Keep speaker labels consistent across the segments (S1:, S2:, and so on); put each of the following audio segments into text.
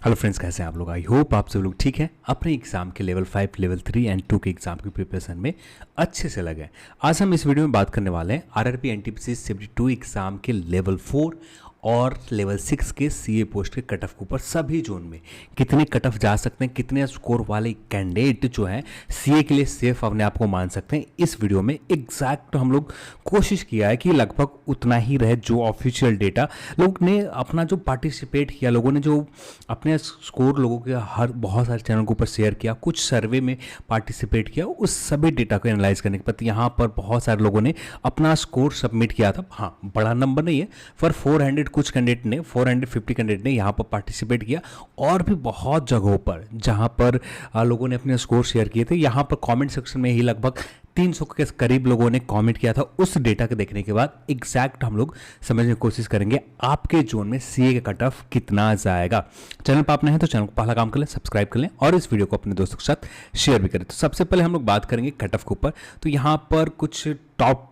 S1: Hello friends, कैसे हैं आप लोग। आई होप आप सब लोग ठीक हैं, अपने एग्जाम के लेवल 5, लेवल 3 एंड 2 के एग्जाम की प्रिपरेशन में अच्छे से लगे। आज हम इस वीडियो में बात करने वाले हैं आरआरबी एनटीपीसी शिफ्ट 2 एग्जाम के लेवल 4 और लेवल 6 के सीए पोस्ट के कट ऑफ के ऊपर सभी जोन में कितने कट ऑफ जा सकते हैं, कितने स्कोर वाले कैंडिडेट जो हैं सीए के लिए सेफ अपने आप को मान सकते हैं। इस वीडियो में एग्जैक्ट हम लोग कोशिश किया है कि लगभग उतना ही रहे जो ऑफिशियल डेटा लोग ने अपना जो पार्टिसिपेट किया, लोगों ने जो अपने स्कोर लोगों के हर बहुत सारे चैनल के ऊपर शेयर किया, कुछ सर्वे में पार्टिसिपेट किया, उस सभी डेटा को एनालाइज करने के बाद यहाँ पर बहुत सारे लोगों ने अपना स्कोर सबमिट किया था। हाँ, बड़ा नंबर नहीं है, पर 400 कुछ कैंडिडेट ने 450 कैंडिडेट ने यहाँ पर पार्टिसिपेट किया। और भी बहुत जगहों पर जहाँ पर लोगों ने अपने स्कोर शेयर किए थे, यहाँ पर कमेंट सेक्शन में ही लगभग 300 के करीब लोगों ने कमेंट किया था। उस डेटा के देखने के बाद एग्जैक्ट हम लोग समझने की कोशिश करेंगे आपके जोन में सीए का कट ऑफ कितना जाएगा। चैनल पर आप नए हैं तो चैनल को पहला काम कर लें, सब्सक्राइब कर लें और इस वीडियो को अपने दोस्तों के साथ शेयर भी करें। तो सबसे पहले हम लोग बात करेंगे कट ऑफ के ऊपर। तो यहाँ पर कुछ टॉप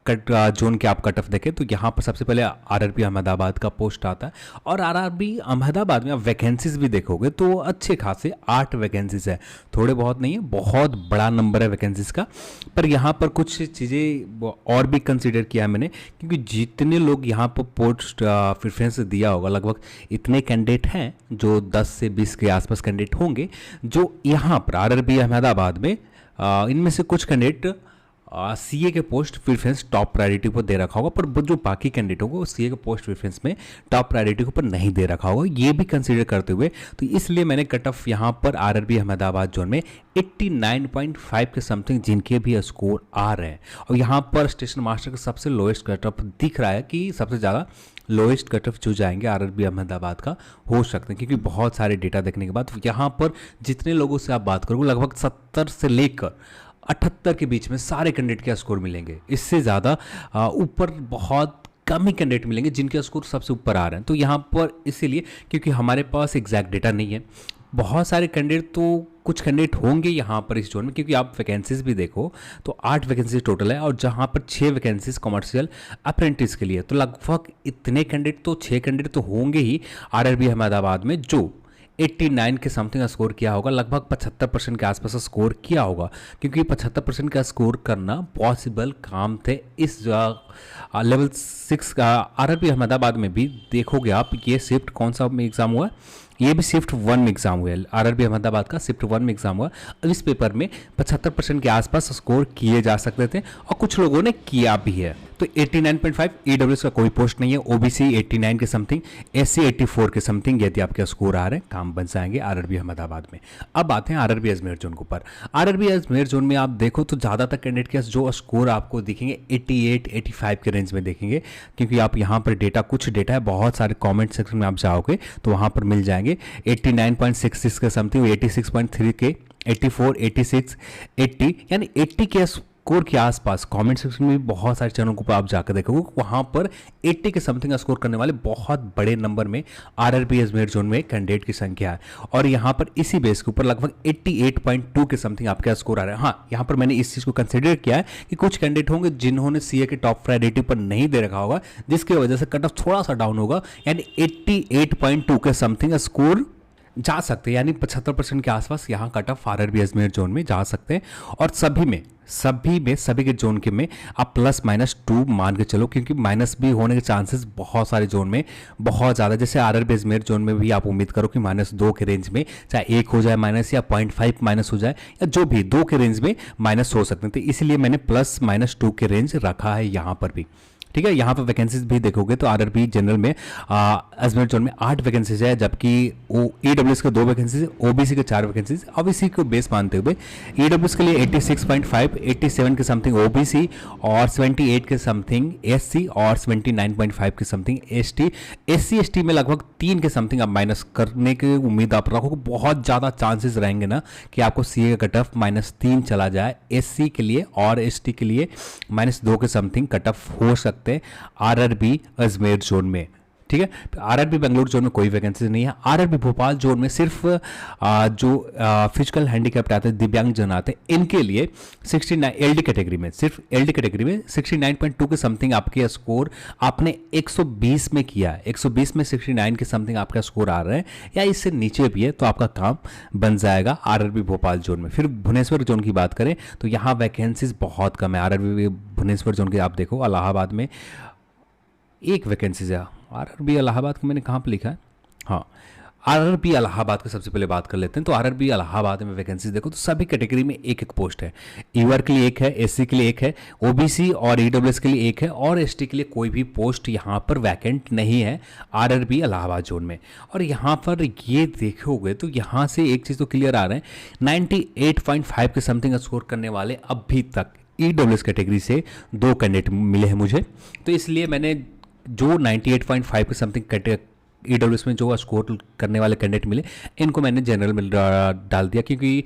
S1: जोन के आप कट ऑफ देखें तो यहाँ पर सबसे पहले आरआरबी अहमदाबाद का पोस्ट आता है। और आरआरबी अहमदाबाद में आप वैकेंसीज भी देखोगे तो अच्छे खासे 8 वैकेंसीज है, थोड़े बहुत नहीं है, बहुत बड़ा नंबर है वैकेंसीज का। पर यहाँ पर कुछ चीज़ें और भी कंसिडर किया है मैंने, क्योंकि जितने लोग यहाँ पर पोस्ट प्रेफरेंस दिया होगा, लगभग इतने कैंडिडेट हैं जो 10 से 20 के आसपास कैंडिडेट होंगे जो यहाँ पर आरआरबी अहमदाबाद में इनमें से कुछ कैंडिडेट सीए के पोस्ट प्रेफरेंस टॉप प्रायोरिटी पर दे रखा होगा, पर जो बाकी कैंडिडेट होगा वो सीए के पोस्ट प्रेफरेंस में टॉप प्रायोरिटी के ऊपर नहीं दे रखा होगा, ये भी कंसीडर करते हुए तो इसलिए मैंने कट ऑफ यहाँ पर आरआरबी अहमदाबाद जोन में 89.5 के समथिंग जिनके भी स्कोर आ रहे हैं। और यहाँ पर स्टेशन मास्टर का सबसे लोएस्ट कट ऑफ दिख रहा है कि सबसे ज़्यादा लोएस्ट कट ऑफ जो जाएंगे आरआरबी अहमदाबाद का हो सकते हैं, क्योंकि बहुत सारे डेटा देखने के बाद यहाँ पर जितने लोगों से आप बात करोगे लगभग 70 से लेकर 78 के बीच में सारे कैंडिडेट के स्कोर मिलेंगे। इससे ज़्यादा ऊपर बहुत कम ही कैंडिडेट मिलेंगे जिनके स्कोर सबसे ऊपर आ रहे हैं। तो यहाँ पर इसीलिए क्योंकि हमारे पास एग्जैक्ट डेटा नहीं है, बहुत सारे कैंडिडेट तो कुछ कैंडिडेट होंगे यहाँ पर इस जोन में, क्योंकि आप वैकेंसीज भी देखो तो 8 वैकेंसीज टोटल है और जहाँ पर 6 वैकेंसीज कमर्शियल अप्रेंटिस के लिए। तो लगभग इतने कैंडिडेट तो 6 कैंडिडेट तो होंगे ही आरआरबी अहमदाबाद में जो 89 के समथिंग स्कोर किया होगा, लगभग 75% के आसपास स्कोर किया होगा, क्योंकि 75% का स्कोर करना पॉसिबल काम थे। इस लेवल 6 का आरआरबी अहमदाबाद में भी देखोगे आप, ये शिफ्ट कौन सा में एग्जाम हुआ, ये भी शिफ्ट 1 में एग्जाम हुआ है, आरआरबी अहमदाबाद का शिफ्ट 1 में एग्जाम हुआ। अब इस पेपर में 75% के आसपास स्कोर किए जा सकते थे और कुछ लोगों ने किया भी है। तो 89.5 ईडब्ल्यूएस का कोई पोस्ट नहीं है, ओबीसी 89 के समथिंग, एससी 84 के समथिंग यदि आपके स्कोर आ रहे हैं काम बन जाएंगे आरआरबी अहमदाबाद में। अब आते हैं आरआरबी अजमेर जोन के ऊपर। आरआरबी अजमेर जोन में आप देखो तो ज़्यादातर कैंडिडेट के जो स्कोर आपको दिखेंगे 88-85 के रेंज में देखेंगे, क्योंकि आप यहाँ पर डेटा कुछ डेटा है, बहुत सारे कॉमेंट सेक्शन में आप जाओगे तो वहाँ पर मिल जाएंगे 89.66 के समथिंग, 86.3 के, 84, 86, 80 यानी 80 के स्कोर के आसपास कमेंट सेक्शन में भी बहुत सारे चैनलों को आप जाकर देखोगे वहां पर 80 के समथिंग स्कोर करने वाले बहुत बड़े नंबर में आरआरबी अजमेर जोन में कैंडिडेट की संख्या है। और यहां पर इसी बेस के ऊपर लगभग 88.2 के समथिंग आपका स्कोर आ रहा है। हाँ, यहां पर मैंने इस चीज को कंसिडर किया है कि कुछ कैंडिडेट होंगे जिन्होंने सीए के टॉप प्रायोरिटी पर नहीं दे रखा होगा, जिसकी वजह से कट ऑफ थोड़ा सा डाउन होगा, यानी 88.2 के समथिंग स्कोर जा सकते हैं, यानी 75% के आसपास यहाँ cut off RRB Ajmer zone में जा सकते हैं। और सभी के जोन के में आप ±2 मान के चलो, क्योंकि माइनस भी होने के चांसेस बहुत सारे जोन में बहुत ज़्यादा, जैसे आरआरबी अजमेर जोन में भी आप उम्मीद करो कि -2 के रेंज में चाहे 1 हो जाए माइनस या 0.5 माइनस हो जाए या जो भी 2 के रेंज में माइनस हो सकते हैं। तो इसलिए मैंने +-2 के रेंज रखा है यहाँ पर भी। ठीक है, यहाँ पर वैकेंसीज भी देखोगे तो आरआरबी जनरल में अजमेर जोन में 8 वैकेंसीज है, जबकि ईडब्ल्यूएस के 2 वैकेंसीज, ओबीसी के 4 वैकेंसीज। अब इसी को बेस मानते हुए ईडब्ल्यूएस के लिए 86.5, 87 के समथिंग ओबीसी और 78 के समथिंग एससी और 79.5 के समथिंग एसटी। एससी एसटी में लगभग 3 के समथिंग आप माइनस करने की उम्मीद आप रखो, बहुत ज़्यादा चांसेस रहेंगे ना कि आपको सीए का कट ऑफ -3 चला जाए। एससी के लिए और एसटी के लिए -2 के समथिंग कट ऑफ हो सकते आरआरबी अजमेर जोन में। ठीक है। आरआरबी बेंगलुरु जोन में कोई वैकेंसी नहीं है। आरआरबी भोपाल जोन में सिर्फ जो फिजिकल हैंडीकैप्ड आते हैं, दिव्यांग जन आते हैं, इनके लिए 69 एलडी कैटेगरी में, सिर्फ एलडी कैटेगरी में 69.2 के समथिंग आपके स्कोर आपने 120 में किया है, 120 में 69 के समथिंग आपका स्कोर आ रहा है या इससे नीचे भी है तो आपका काम बन जाएगा आरआरबी भोपाल जोन में। फिर भुवनेश्वर जोन की बात करें तो यहाँ वैकेंसीज बहुत कम है। आरआरबी भुवनेश्वर जोन की आप देखो, इलाहाबाद में एक वैकेंसीज है। आरआरबी इलाहाबाद को मैंने कहाँ पे लिखा है, हाँ आरआरबी इलाहाबाद का सबसे पहले बात कर लेते हैं। तो आरआरबी इलाहाबाद में वैकेंसी देखो तो सभी कैटेगरी में एक एक पोस्ट है। ईवर के लिए एक है, एससी के लिए एक है, ओबीसी और ईडब्ल्यूएस के लिए एक है और एसटी के लिए कोई भी पोस्ट यहाँ पर वैकेंट नहीं है आरआरबी इलाहाबाद जोन में। और यहाँ पर ये देखोगे तो यहाँ से एक चीज़ तो क्लियर आ रहा है, 98.5 के समथिंग स्कोर करने वाले अभी तक ईडब्ल्यूएस कैटेगरी से 2 कैंडिडेट मिले हैं मुझे। तो इसलिए मैंने जो 98.5 के समथिंग ईडब्ल्यूएस में जो स्कोर करने वाले कैंडिडेट मिले, इनको मैंने जनरल में डाल दिया, क्योंकि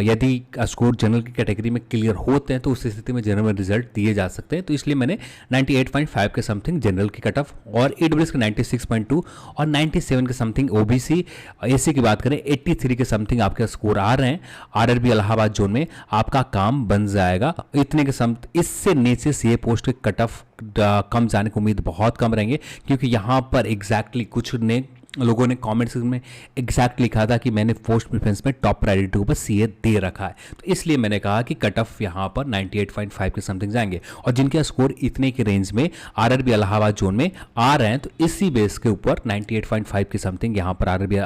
S1: यदि स्कोर जनरल की कैटेगरी में क्लियर होते हैं तो उस स्थिति में जनरल में रिजल्ट दिए जा सकते हैं। तो इसलिए मैंने 98.5 के समथिंग जनरल की कट ऑफ और ईडब्ल्यूएस के 96.2 और 97 के समथिंग ओबीसी, एससी की बात करें 83 के समथिंग आपके स्कोर आ रहे हैं आरआरबी इलाहाबाद जोन में, आपका काम बन जाएगा। इतने के इससे नीचे सीए पोस्ट के कट ऑफ कम जाने की उम्मीद बहुत कम रहेंगे, क्योंकि यहाँ पर एग्जैक्टली कुछ लोगों ने कमेंट्स में एग्जैक्ट लिखा था कि मैंने पोस्ट प्रेफरेंस में टॉप प्रायोरिटी के ऊपर सीए दे रखा है। तो इसलिए मैंने कहा कि कट ऑफ यहाँ पर 98.5 के समथिंग जाएंगे और जिनके स्कोर इतने के रेंज में आरआरबी इलाहाबाद जोन में आ रहे हैं तो इसी बेस के ऊपर 98.5 के समथिंग यहाँ पर आरआरबी,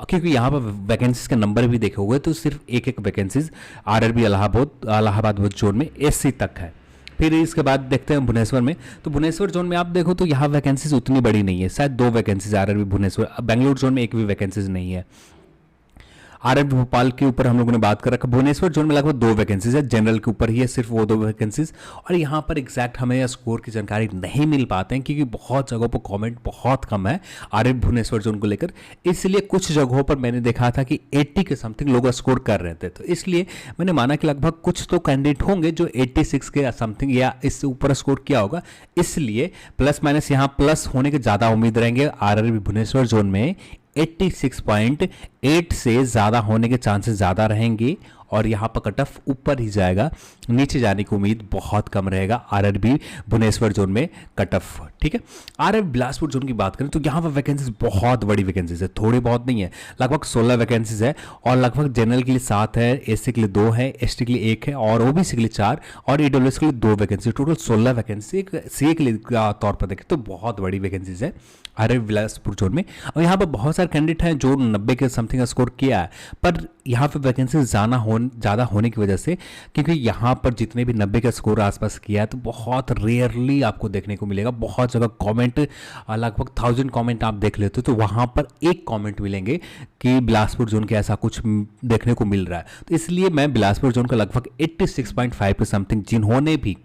S1: क्योंकि यहाँ पर वैकेंसीज का नंबर भी देखोगे तो सिर्फ एक एक वैकेंसीज आरआरबी इलाहाबाद जोन में एससी तक है। फिर इसके बाद देखते हैं भुवनेश्वर में। तो भुवनेश्वर जोन में आप देखो तो यहाँ वैकेंसीज उतनी बड़ी नहीं है, शायद 2 vacancies RRB Bhubaneswar. Bengaluru zone में एक भी वैकेंसीज नहीं है। आरआरबी भोपाल के ऊपर हम लोगों ने बात कर रखा। भुवनेश्वर जोन में लगभग 2 वैकेंसीज है, जनरल के ऊपर ही है सिर्फ वो 2 वैकेंसीज। और यहाँ पर एग्जैक्ट हमें स्कोर की जानकारी नहीं मिल पाते हैं, क्योंकि बहुत जगहों पर कमेंट बहुत कम है आरआरबी भुवनेश्वर जोन को लेकर। इसलिए कुछ जगहों पर मैंने देखा था कि 80 के समथिंग लोग स्कोर कर रहे थे, तो इसलिए मैंने माना कि लगभग कुछ तो कैंडिडेट होंगे जो 86 के समथिंग या इससे ऊपर स्कोर किया होगा। इसलिए प्लस माइनस यहाँ प्लस होने के ज़्यादा उम्मीद रहेंगे आरआरबी भुवनेश्वर जोन में। 86.8 से ज़्यादा होने के चांसेस ज़्यादा रहेंगे और यहाँ पर कट ऑफ ऊपर ही जाएगा, नीचे जाने की उम्मीद बहुत कम रहेगा आरआरबी भुवनेश्वर जोन में कट ऑफ। ठीक है। आरआरबी बिलासपुर जोन की बात करें तो यहाँ पर वैकेंसीज बहुत बड़ी वैकेंसीज है, थोड़ी बहुत नहीं है, लगभग 16 वैकेंसीज है और लगभग जनरल के लिए 7 है, एससी के लिए 2 है, एसटी के लिए 1 है और ओबीसी के लिए 4 और ईडब्ल्यूएस के लिए 2 वैकेंसी, टोटल 16 वैकेंसी सीए के लिए तौर पर देखें तो बहुत बड़ी वैकेंसीज है आरआरबी बिलासपुर जोन में। और यहाँ पर बहुत सारे कैंडिडेट हैं जो 90 के समथिंग स्कोर किया है, पर यहाँ पर वैकेंसी ज़्यादा होने की वजह से, क्योंकि यहाँ पर जितने भी 90 का स्कोर आसपास किया है तो बहुत रेयरली आपको देखने को मिलेगा। बहुत जगह कमेंट लगभग 1000 कमेंट आप देख लेते हो तो वहाँ पर एक कमेंट मिलेंगे कि बिलासपुर जोन के ऐसा कुछ देखने को मिल रहा है। तो इसलिए मैं बिलासपुर जोन का लगभग 86.5 के समथिंग जिन्होंने भी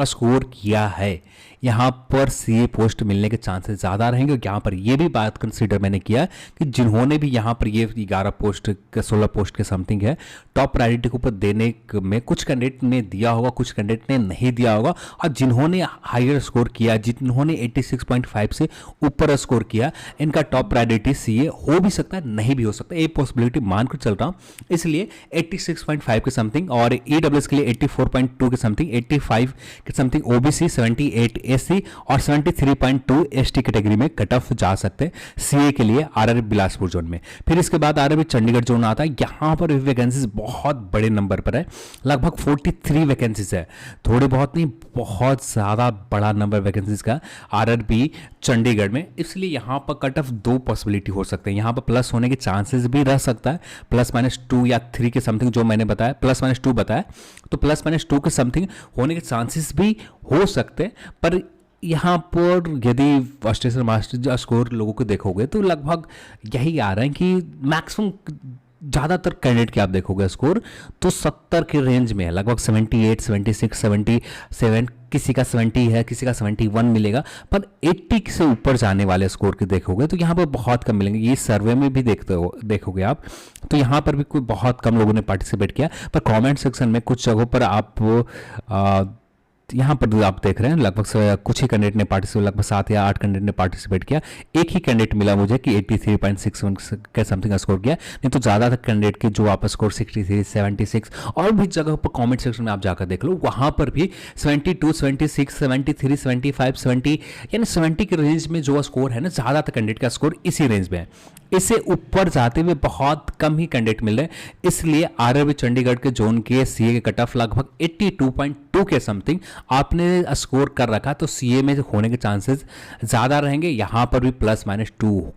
S1: स्कोर किया है, यहाँ पर सीए पोस्ट मिलने के चांसेस ज़्यादा रहेंगे। और यहाँ पर ये भी बात कंसीडर मैंने किया कि जिन्होंने भी यहाँ पर ये 11 पोस्ट 16 पोस्ट के समथिंग है टॉप प्रायोरिटी के ऊपर देने में कुछ कैंडिडेट ने दिया होगा, कुछ कैंडिडेट ने नहीं दिया होगा। और जिन्होंने हायर स्कोर किया, जिन्होंने 86.5 से ऊपर स्कोर किया, इनका टॉप प्रायोरिटी सीए हो भी सकता है, नहीं भी हो सकता, ये पॉसिबिलिटी मान कर चल रहा हूँ। इसलिए 86.5 के समथिंग और ईडब्ल्यूएस के लिए 84.2 के समथिंग, 85 के समथिंग ओबीसी, 78 एससी और 73.2 एसटी कैटेगरी में कट ऑफ जा सकते हैं सीए के लिए आरआरबी बिलासपुर जोन में। फिर इसके बाद आरआरबी चंडीगढ़ जोन आता है। यहाँ पर वैकेंसीज बहुत बड़े नंबर पर है, लगभग 43 वैकेंसीज है, थोड़े बहुत नहीं, बहुत ज़्यादा बड़ा नंबर वैकेंसीज का आरआरबी चंडीगढ़ में। इसलिए यहाँ पर कट ऑफ 2 पॉसिबिलिटी हो सकते हैं, यहाँ पर प्लस होने के चांसेस भी रह सकता है, +-2 या 3 के समथिंग जो मैंने बताया, +-2 बताया, तो +-2 के समथिंग होने के चांसेस भी हो सकते हैं। पर यहाँ पर यदि स्टेशन मास्टर स्कोर लोगों को देखोगे तो लगभग यही आ रहा है कि मैक्सिमम ज़्यादातर कैंडिडेट के आप देखोगे स्कोर तो 70 के रेंज में है, लगभग 78, 76, 77, किसी का 70 है, किसी का 71 मिलेगा। पर 80 से ऊपर जाने वाले स्कोर के देखोगे तो यहाँ पर बहुत कम मिलेंगे। ये सर्वे में भी देखोगे आप तो यहाँ पर भी कोई बहुत कम लोगों ने पार्टिसिपेट किया। पर कमेंट सेक्शन में कुछ जगहों पर आप यहाँ पर आप देख रहे हैं लगभग कुछ ही कैंडिडेट ने पार्टिसिपेट, लगभग 7 या 8 कैंडिडेट ने पार्टिसिपेट किया। एक ही कैंडिडेट मिला मुझे कि 83.61 का समथिंग स्कोर किया, नहीं तो ज़्यादातर कैंडिडेट के जो आपका स्कोर 63, 76 और भी जगह पर कमेंट सेक्शन में आप जाकर देख लो, वहाँ पर भी 72, 76, 73, 75, 70 यानी 70 के रेंज में जो स्कोर है ना, ज़्यादातर कैंडिडेट का स्कोर इसी रेंज में है। इससे ऊपर जाते हुए बहुत कम ही कैंडिडेट मिल रहे हैं, इसलिए आरआरबी चंडीगढ़ के जोन के सीए के कट ऑफ लगभग 82.2 के समथिंग आपने स्कोर कर रखा, तो सीए में होने के चांसेस ज़्यादा रहेंगे। यहाँ पर भी +-2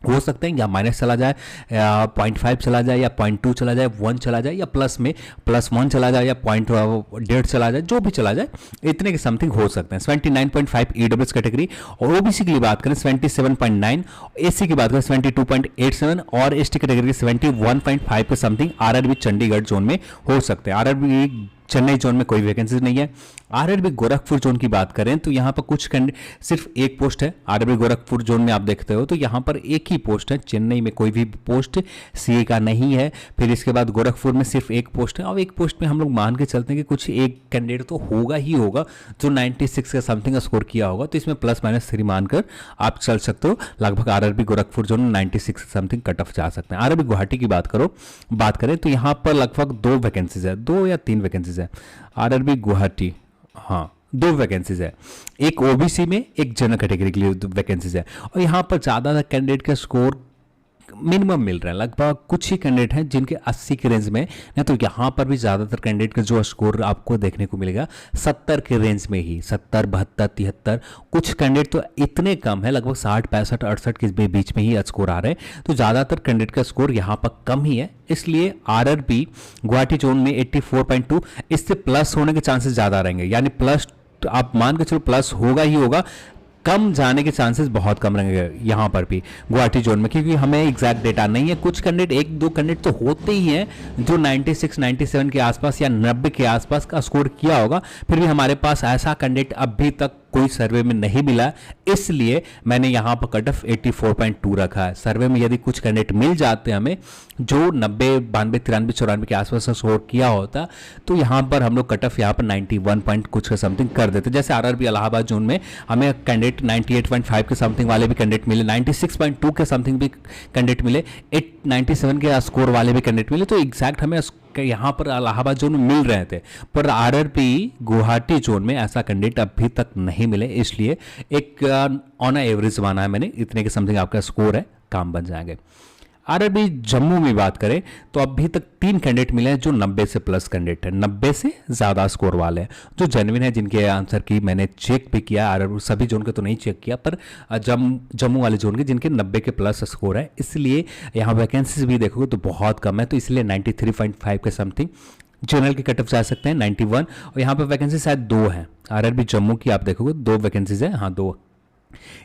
S1: हो सकते हैं, या माइनस चला जाए, या 0.5 चला जाए, या 0.2 चला जाए, 1 चला जाए, या प्लस में +1 चला जाए, या 0.1 चला जाए, जो भी चला जाए इतने के समथिंग हो सकते हैं। 79.5 ईडब्ल्यूएस कैटेगरी, और ओबीसी की बात करें 77.9, एससी की बात करें 72.87 और एसटी कैटेगरी 71.5 के समथिंग आरआरबी चंडीगढ़ जोन में हो सकते हैं। आरआरबी चेन्नई जोन में कोई वैकेंसीज नहीं है। आरआरबी गोरखपुर जोन की बात करें तो यहाँ पर कुछ सिर्फ एक पोस्ट है। आरआरबी गोरखपुर जोन में आप देखते हो तो यहाँ पर एक ही पोस्ट है, चेन्नई में कोई भी पोस्ट सीए का नहीं है। फिर इसके बाद गोरखपुर में सिर्फ एक पोस्ट है, और एक पोस्ट में हम लोग मान के चलते हैं कि कुछ एक कैंडिडेट तो होगा ही होगा जो 96 का समथिंग स्कोर किया होगा, तो इसमें +-3 मानकर आप चल सकते हो। लगभग RRB Gorakhpur zone 96 something cut off जा सकते हैं। आरआरबी गुवाहाटी की बात करें तो यहाँ पर लगभग 2 वैकेंसीज है, 2 या 3 वैकेंसीज है। आरआरबी गुवाहाटी, हाँ 2 वैकेंसीज है, एक ओबीसी में, एक जनरल कैटेगरी के लिए वैकेंसीज है। और यहाँ पर ज़्यादातर कैंडिडेट का स्कोर मिनिमम मिल रहा है, लगभग कुछ ही कैंडिडेट हैं जिनके 80 के रेंज में, नहीं तो यहाँ पर भी ज़्यादातर कैंडिडेट का जो स्कोर आपको देखने को मिलेगा 70 के रेंज में ही, 70, 72, 73। कुछ कैंडिडेट तो इतने कम है, लगभग 60, 65, 68 के बीच में ही स्कोर आ रहे हैं, तो ज़्यादातर कैंडिडेट का स्कोर यहाँ पर कम ही है। इसलिए आरआरबी गुवाहाटी जोन में 84.2, इससे प्लस होने के चांसेस ज़्यादा रहेंगे, यानी प्लस आप मान के चलो प्लस होगा ही होगा, कम जाने के चांसेस बहुत कम रहेंगे यहाँ पर भी गुवाहाटी जोन में, क्योंकि हमें एग्जैक्ट डेटा नहीं है। कुछ कैंडिडेट, 1-2 कैंडिडेट तो होते ही हैं जो 96, 97 के आसपास या 90 के आसपास का स्कोर किया होगा, फिर भी हमारे पास ऐसा कैंडिडेट अभी तक कोई सर्वे में नहीं मिला, इसलिए मैंने यहाँ पर कट ऑफ 84.2 रखा है। सर्वे में यदि कुछ कैंडिडेट मिल जाते हैं हमें जो 90, 92, 93, 94 के आसपास स्कोर किया होता, तो यहाँ पर हम लोग कट ऑफ यहाँ पर 91 पॉइंट कुछ का समथिंग कर देते। जैसे आरआरबी इलाहाबाद जोन में हमें कैंडिडेट 98.5 के समथिंग वाले भी कैंडिडेट मिले, 96.2 के समथिंग भी कैंडिडेट मिले, 97 के स्कोर वाले भी कैंडिडेट मिले, तो एग्जैक्ट हमें यहाँ पर इलाहाबाद जोन में मिल रहे थे। पर आरआरबी गुवाहाटी जोन में ऐसा कैंडिडेट अभी तक नहीं मिले, इसलिए एक ऑन एवरेज माना है मैंने, इतने के समथिंग आपका स्कोर है, काम बन जाएंगे। आरआरबी जम्मू में बात करें तो अभी तक 3 कैंडिडेट मिले हैं जो 90 से प्लस कैंडिडेट है, 90 से ज़्यादा स्कोर वाले हैं, जो जेन्युइन है, जिनके आंसर की मैंने चेक भी किया। आरआरबी सभी जोन के तो नहीं चेक किया, पर जम्मू वाले जोन के जिनके 90 के प्लस स्कोर है, इसलिए यहाँ वैकेंसीज भी देखोगे तो बहुत कम है, तो इसलिए 93.5 के समथिंग जनरल के कट ऑफ जा सकते हैं, 91। और यहाँ पर वैकेंसी शायद 2 है। आरआरबी जम्मू की आप देखोगे 2 वैकेंसीज है, हाँ 2,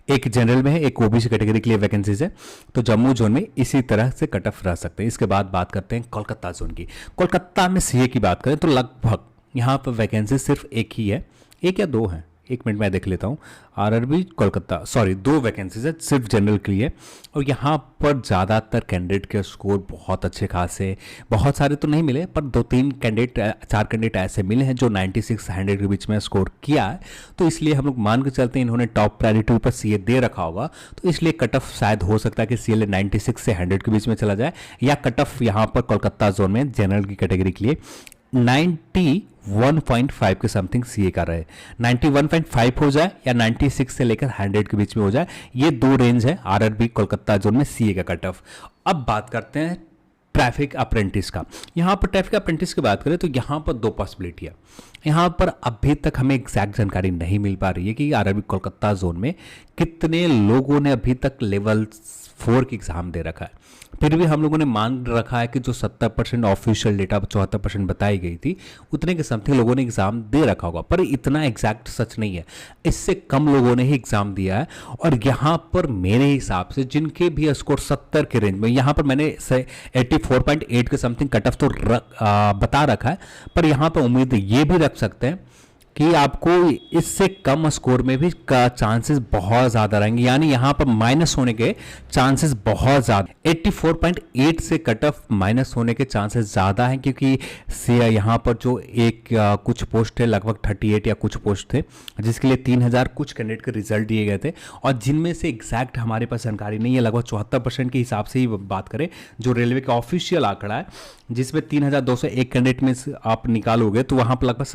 S1: एक जनरल में है, एक ओबीसी कैटेगरी के लिए वैकेंसीज है, तो जम्मू जोन में इसी तरह से कट ऑफ रह सकते हैं। इसके बाद बात करते हैं कोलकाता जोन की। कोलकाता में सीए की बात करें तो लगभग यहाँ पर वैकेंसी सिर्फ एक ही है, 1 या 2 है, 1 मिनट में देख लेता हूँ। आरआरबी कोलकाता, 2 वैकेंसीज है सिर्फ जनरल के लिए, और यहाँ पर ज़्यादातर कैंडिडेट के स्कोर बहुत अच्छे खासे, बहुत सारे तो नहीं मिले, पर 2-3 कैंडिडेट, 4 कैंडिडेट ऐसे मिले हैं जो 96, 100 के बीच में स्कोर किया है, तो इसलिए हम लोग मान के चलते हैं इन्होंने टॉप प्रायोरिटी पर सीए दे रखा होगा, तो इसलिए कट ऑफ शायद हो सकता है कि सीए 96 से 100 के बीच में चला जाए, या कट ऑफ यहाँ पर कोलकाता जोन में जनरल की कैटेगरी के लिए 91.5 के समथिंग सीए का रहे, 91.5 हो जाए या 96 से लेकर 100 के बीच में हो जाए, ये 2 रेंज है आरआरबी कोलकाता जोन में सीए का कट ऑफ। अब बात करते हैं ट्रैफिक अप्रेंटिस का। यहाँ पर ट्रैफिक अप्रेंटिस की बात करें तो यहाँ पर 2 पॉसिबिलिटी है। यहाँ पर अभी तक हमें एग्जैक्ट जानकारी नहीं मिल पा रही है कि आरआरबी कोलकाता जोन में कितने लोगों ने अभी तक लेवल 4 की एग्जाम दे रखा है। फिर भी हम लोगों ने मान रखा है कि जो 70% ऑफिशियल डेटा 74% बताई गई थी, उतने के समथिंग लोगों ने एग्जाम दे रखा होगा, पर इतना एग्जैक्ट सच नहीं है, इससे कम लोगों ने ही एग्जाम दिया है। और यहाँ पर मेरे हिसाब से जिनके भी स्कोर 70 के रेंज में, यहाँ पर मैंने 84.8 के समथिंग कट ऑफ तो बता रखा है, पर यहाँ पर उम्मीद ये भी रख सकते हैं कि आपको इससे कम स्कोर में भी का चांसेस बहुत ज़्यादा रहेंगे, यानी यहाँ पर माइनस होने के चांसेस बहुत ज़्यादा। 84.8 से कट ऑफ माइनस होने के चांसेस ज़्यादा हैं, क्योंकि से यहाँ पर जो कुछ पोस्ट है लगभग 38 या कुछ पोस्ट थे जिसके लिए 3000 कुछ कैंडिडेट के रिजल्ट दिए गए थे, और जिनमें से एग्जैक्ट हमारे पास जानकारी नहीं है। लगभग 74% के हिसाब से ही बात करें जो रेलवे का ऑफिशियल आंकड़ा है, जिसमें 3201 कैंडिडेट में से आप निकालोगे तो वहाँ पर लगभग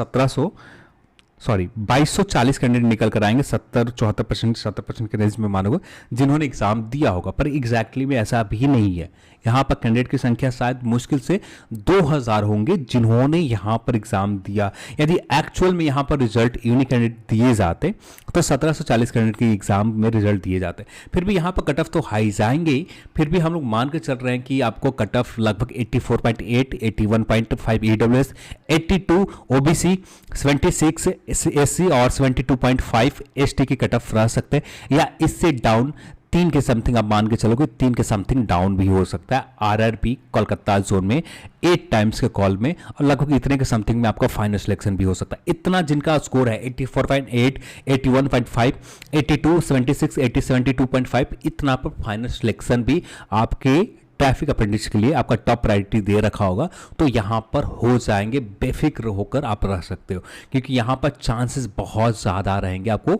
S1: 2240 कैंडिडेट निकल कर आएंगे, 70% के रेंज में मानोगे जिन्होंने एग्जाम दिया होगा। पर एग्जैक्टली में ऐसा भी नहीं है। यहाँ पर कैंडिडेट की संख्या शायद मुश्किल से 2000 होंगे जिन्होंने यहाँ पर एग्जाम दिया। यदि एक्चुअल में यहाँ पर रिजल्ट यूनिक कैंडिडेट दिए जाते तो 1740 कैंडिडेट के एग्जाम में रिजल्ट दिए जाते। फिर भी यहाँ पर कट ऑफ तो हाई जाएंगे ही, फिर भी हम लोग मान के चल रहे हैं कि आपको कट ऑफ लगभग 84.8, 81.5 ईडब्ल्यूएस, 82 ओबीसी, 76 एससी और 72.5 एसटी की कट ऑफ रह सकते हैं, या इससे डाउन 3 के समथिंग आप मान के चलोगे, 3 के समथिंग डाउन भी हो सकता है। आरआरबी कोलकाता जोन में 8 टाइम्स के कॉल में, और लगभग इतने के समथिंग में आपका फाइनल सिलेक्शन भी हो सकता है। इतना जिनका स्कोर है 84.8, 81.5, 82, 76, 80, 72.5, इतना पर फाइनल सिलेक्शन भी आपके ट्रैफिक अप्रेंटिस के लिए आपका टॉप प्रायोरिटी दे रखा होगा, तो यहाँ पर हो जाएंगे। बेफिक्र होकर आप रह सकते हो, क्योंकि यहाँ पर चांसेस बहुत ज़्यादा रहेंगे आपको।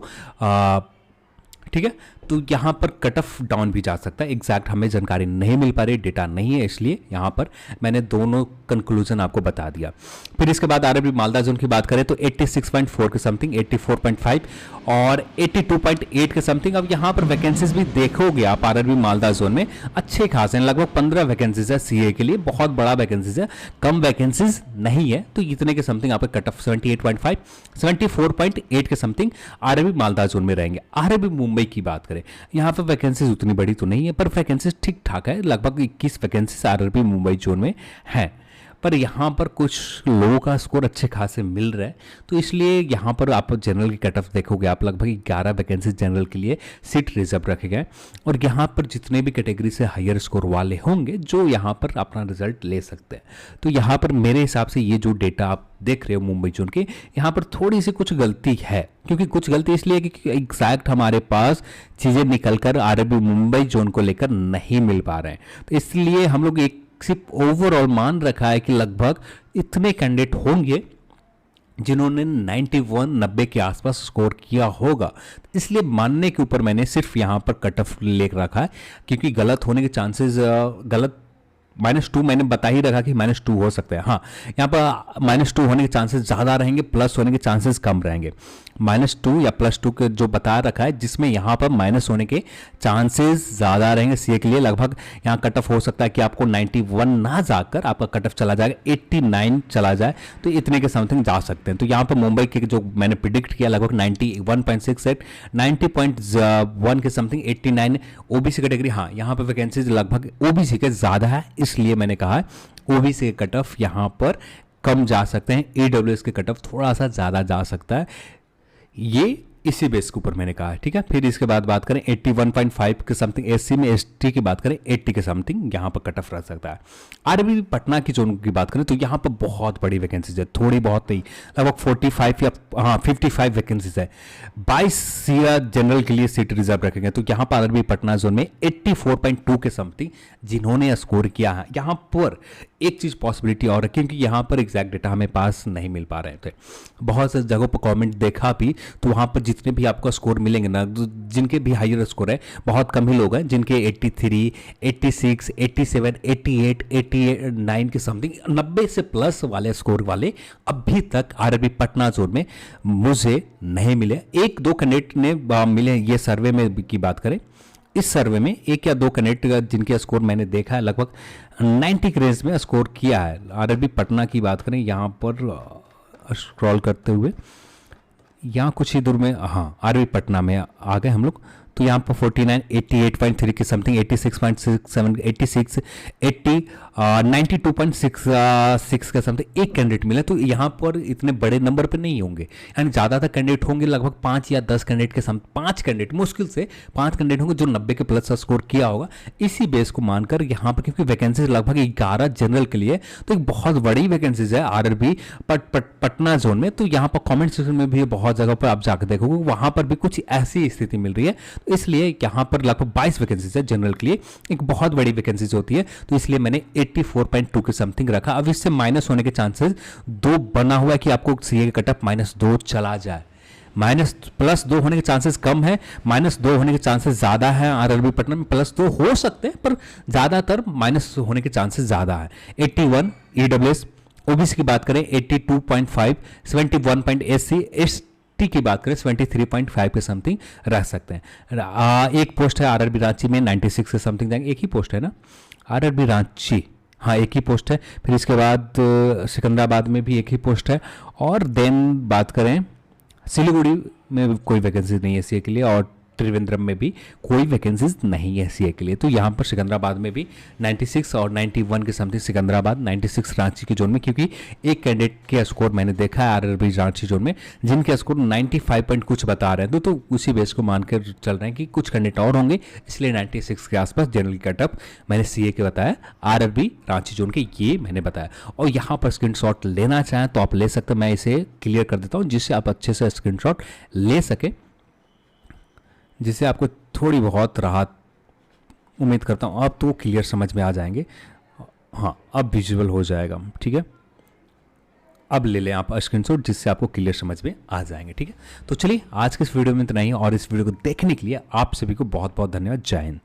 S1: ठीक है, तो यहाँ पर कट ऑफ डाउन भी जा सकता है। एग्जैक्ट हमें जानकारी नहीं मिल पा रही, डेटा नहीं है, इसलिए यहाँ पर मैंने दोनों कंक्लूजन आपको बता दिया। फिर इसके बाद आरआरबी मालदा जोन की बात करें तो 86.4 के समथिंग, 84.5 और 82.8 के समथिंग। अब यहाँ पर वैकेंसीज भी देखोगे आप आरआरबी मालदा जोन में अच्छे खास हैं, लगभग 15 वैकेंसीज है सीए के लिए, बहुत बड़ा वैकेंसीज है, कम वैकेंसीज नहीं है। तो इतने के समथिंग आपका कट ऑफ 78.5, 74.8 के समथिंग आरआरबी मालदा जोन में रहेंगे। आरआरबी मुंबई की बात करें, यहाँ पर वैकेंसीज उतनी बड़ी तो नहीं है, पर वैकेंसीज ठीक ठाक है, लगभग 21 वैकेंसीज आरआरबी मुंबई जोन में है। पर यहाँ पर कुछ लोगों का स्कोर अच्छे खासे मिल रहा है, तो इसलिए यहाँ पर आप जनरल की कट ऑफ देखोगे आप लगभग 11 वैकेंसी जनरल के लिए सीट रिजर्व रखे गए, और यहाँ पर जितने भी कैटेगरी से हायर स्कोर वाले होंगे जो यहाँ पर अपना रिजल्ट ले सकते हैं। तो यहाँ पर मेरे हिसाब से ये जो डेटा आप देख रहे हो मुंबई जोन के, यहाँ पर थोड़ी सी कुछ गलती है, क्योंकि कुछ गलती इसलिए कि एग्जैक्ट हमारे पास चीज़ें निकलकर आरआरबी मुंबई जोन को लेकर नहीं मिल पा रहे हैं। तो इसलिए हम लोग एक सिर्फ ओवरऑल मान रखा है कि लगभग इतने कैंडिडेट होंगे जिन्होंने 90 के आसपास स्कोर किया होगा। इसलिए मानने के ऊपर मैंने सिर्फ यहाँ पर कट ऑफ ले रखा है, क्योंकि गलत होने के चांसेस गलत -2 मैंने बता ही रखा कि -2 हो सकता है। हाँ, यहाँ पर -2 होने के चांसेस ज़्यादा रहेंगे, प्लस होने के चांसेस कम रहेंगे। -2 या +2 के जो बता रखा है, जिसमें यहाँ पर माइनस होने के चांसेस ज़्यादा रहेंगे सीए के लिए। लगभग यहाँ कट ऑफ हो सकता है कि आपको 91 ना जाकर आपका कट ऑफ चला जाएगा 89 चला जाए, तो इतने के समथिंग जा सकते हैं। तो यहाँ पर मुंबई के जो मैंने प्रिडिक्ट किया लगभग 91.68, 90.1 के समथिंग, 89 ओबीसी कैटेगरी। हाँ, यहाँ पर वैकेंसीज लगभग ओबीसी के ज़्यादा है, इसलिए मैंने कहा ओबीसी के कट ऑफ यहाँ पर कम जा सकते हैं, ईडब्ल्यूएस के कट ऑफ थोड़ा सा ज़्यादा जा सकता है। ये इसी बेस के ऊपर मैंने कहा है, ठीक है। फिर इसके बाद बात करें 81.5 के समथिंग एससी में, एसटी की बात करें 80 के समथिंग यहाँ पर कट ऑफ रह सकता है। आरआरबी पटना की जोन की बात करें तो यहाँ पर बहुत बड़ी वैकेंसीज है, थोड़ी बहुत नहीं, लगभग 45 या 55 वैकेंसीज है। 22 सीए जनरल के लिए सीट रिजर्व रखेंगे। तो यहाँ पर आरआरबी पटना जोन में 84.2 के समथिंग जिन्होंने स्कोर किया है। यहाँ पर एक चीज़ पॉसिबिलिटी और है, क्योंकि यहाँ पर एग्जैक्ट डेटा हमें पास नहीं मिल पा रहे थे। बहुत से जगहों पर कमेंट देखा भी, तो वहाँ पर जितने भी आपको स्कोर मिलेंगे ना, जिनके भी हायर स्कोर है, बहुत कम ही लोग हैं जिनके 83, 86, 87, 88, 89 के समथिंग, 90 से प्लस वाले स्कोर वाले अभी तक आरआरबी पटना जोन में मुझे नहीं मिले। 1-2 कैंडिडेट ने मिले, ये सर्वे में की बात करें, इस सर्वे में 1 या 2 कैंडिडेट जिनके स्कोर मैंने देखा है लगभग 90 के रेंज में स्कोर किया है। आरआरबी पटना की बात करें, यहाँ पर स्क्रॉल करते हुए यहाँ कुछ ही दूर में, हाँ, आरआरबी पटना में आ गए हम लोग। तो यहाँ पर 49, 88.3 के समथिंग, 86.67, 86, 80, 92.66 का समथिंग एक कैंडिडेट मिला। तो यहाँ पर इतने बड़े नंबर पे नहीं होंगे, यानी ज़्यादातर कैंडिडेट होंगे लगभग 5 या 10 कैंडिडेट के सम 5 कैंडिडेट, मुश्किल से 5 कैंडिडेट होंगे जो 90 के प्लस का स्कोर किया होगा। इसी बेस को मानकर यहाँ पर, क्योंकि वैकेंसीज लगभग 11 जनरल के लिए, तो एक बहुत बड़ी वैकेंसीज है आरआरबी पटना जोन में। तो यहाँ पर कमेंट सेक्शन में भी बहुत जगह पर आप जाकर देखोगे, वहाँ पर भी कुछ ऐसी स्थिति मिल रही है। तो इसलिए यहाँ पर लगभग 22 वैकेंसीज है जनरल के लिए, एक बहुत बड़ी वैकेंसीज होती है। तो इसलिए मैंने 84.2 के समथिंग रखा। अब इससे माइनस होने के चांसेस 2 बना हुआ है कि आपको सीए का कटअप -2 चला जाए। +2 होने के चांसेस कम है, -2 होने के चांसेस ज़्यादा है। आरआरबी पटना में +2 हो सकते हैं, पर ज़्यादातर माइनस होने के चांसेस ज़्यादा है। 81 ईडब्ल्यूएस, ओबीसी की बात करें 82.5, 71 एससी, एसटी की बात करें 73.5 के समथिंग रख सकते हैं। एक पोस्ट है आरआरबी रांची में 96 के समथिंग जाएंगे। एक ही पोस्ट है ना आरआरबी रांची, हाँ एक ही पोस्ट है। फिर इसके बाद सिकंदराबाद में भी एक ही पोस्ट है। और देन बात करें सिलीगुड़ी में कोई वैकेंसी नहीं है सीए के लिए, और त्रिवेंद्रम में भी कोई वैकेंसीज नहीं है सीए के लिए। तो यहाँ पर सिकंदराबाद में भी 96 और 91 के समथिंग सिकंदराबाद, 96 रांची के जोन में, क्योंकि एक कैंडिडेट के स्कोर मैंने देखा है आरआरबी रांची जोन में जिनके स्कोर 95 पॉइंट कुछ बता रहे हैं। तो उसी बेस को मानकर चल रहे हैं कि कुछ कैंडिडेट और होंगे, इसलिए 96 के आसपास जनरल कटअप मैंने सीए के बताया, आरआरबी रांची जोन के ये मैंने बताया। और यहाँ पर स्क्रीनशॉट लेना चाहें तो आप ले सकते हैं, मैं इसे क्लियर कर देता हूँ जिससे आप अच्छे से स्क्रीनशॉट ले सके, जिससे आपको थोड़ी बहुत राहत उम्मीद करता हूँ। अब तो क्लियर समझ में आ जाएंगे, हाँ अब विजुअल हो जाएगा, ठीक है। अब ले लें आप स्क्रीनशॉट जिससे आपको क्लियर समझ में आ जाएंगे, ठीक है। तो चलिए आज के इस वीडियो में इतना ही, और इस वीडियो को देखने के लिए आप सभी को बहुत बहुत धन्यवाद। जय हिंद।